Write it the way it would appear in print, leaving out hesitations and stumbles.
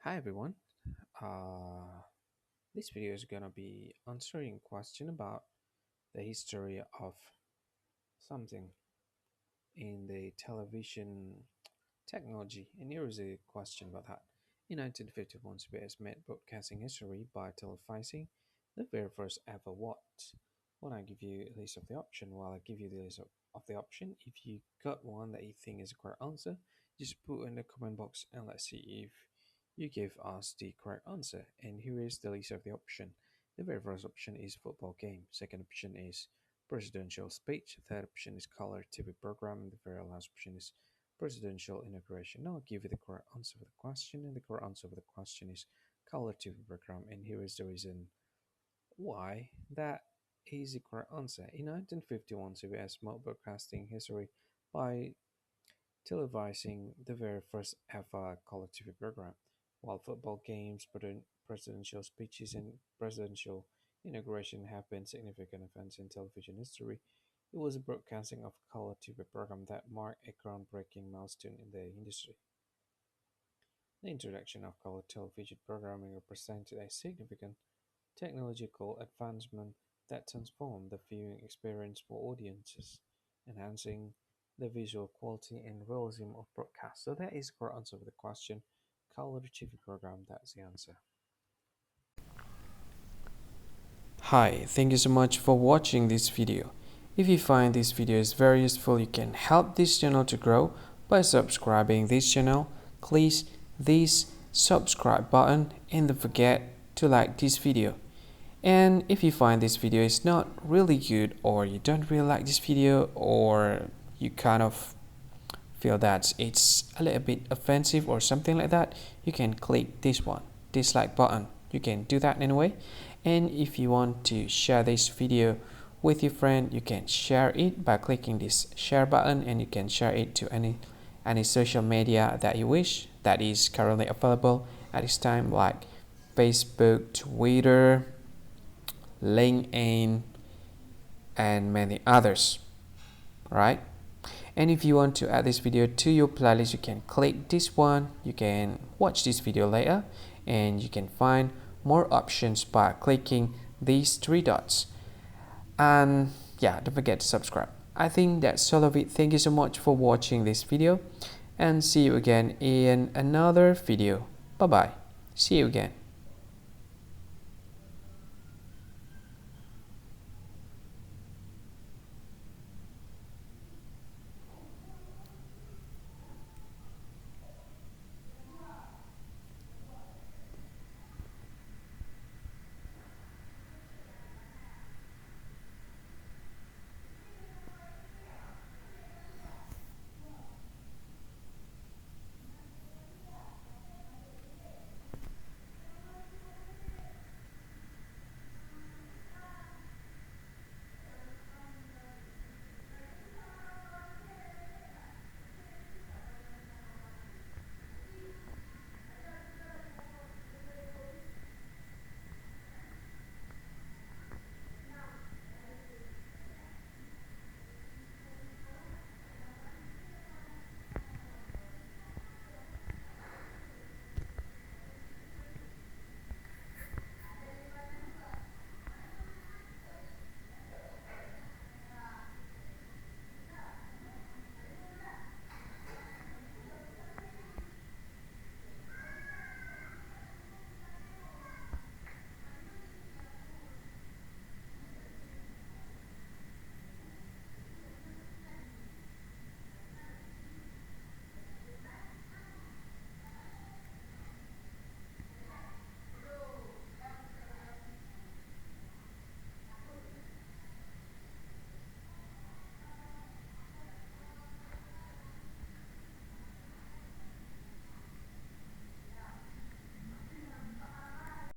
Hi everyone. Uh, this video is gonna be answering a question about the history of something in the television technology. And here is a question about that. In 1951, CBS made broadcasting history by televising the very first ever what? When I give you a list of the option, while I give you the list of the option, if you got one that you think is the correct answer, just put in the comment box and let's see if you give us the correct answer. And here is the list of the option. The very first option is football game. Second option is presidential speech. Third option is color TV program. And the very last option is presidential inauguration. Now I'll give you the correct answer for the question, and the correct answer for the question is color TV program. And here is the reason why that is the correct answer. In 1951, CBS made broadcasting history by televising the very first ever color TV program. While football games, presidential speeches, and presidential inauguration have been significant events in television history, it was a broadcasting of color TV program that marked a groundbreaking milestone in the industry. The introduction of color television programming represented a significant technological advancement that transformed the viewing experience for audiences, enhancing the visual quality and realism of broadcast. So that is the correct answer for the question. Color TV program, that's the answer. Hi, thank you so much for watching this video. If you find this video is very useful, you can help this channel to grow by subscribing this channel. Please this subscribe button and don't forget to like this video. And if you find this video is not really good, or you don't really like this video, or you kind of feel that it's a little bit offensive or something like that, you can click this one, dislike button. You can do that anyway. And if you want to share this video with your friend, you can share it by clicking this share button, and you can share it to any social media that you wish that is currently available at this time, like Facebook, Twitter, LinkedIn, and many others, right? And if you want to add this video to your playlist, you can click this one. You can watch this video later, and you can find more options by clicking these three dots. And yeah, don't forget to subscribe. I think that's all of it. Thank you so much for watching this video, and see you again in another video. Bye bye. See you again.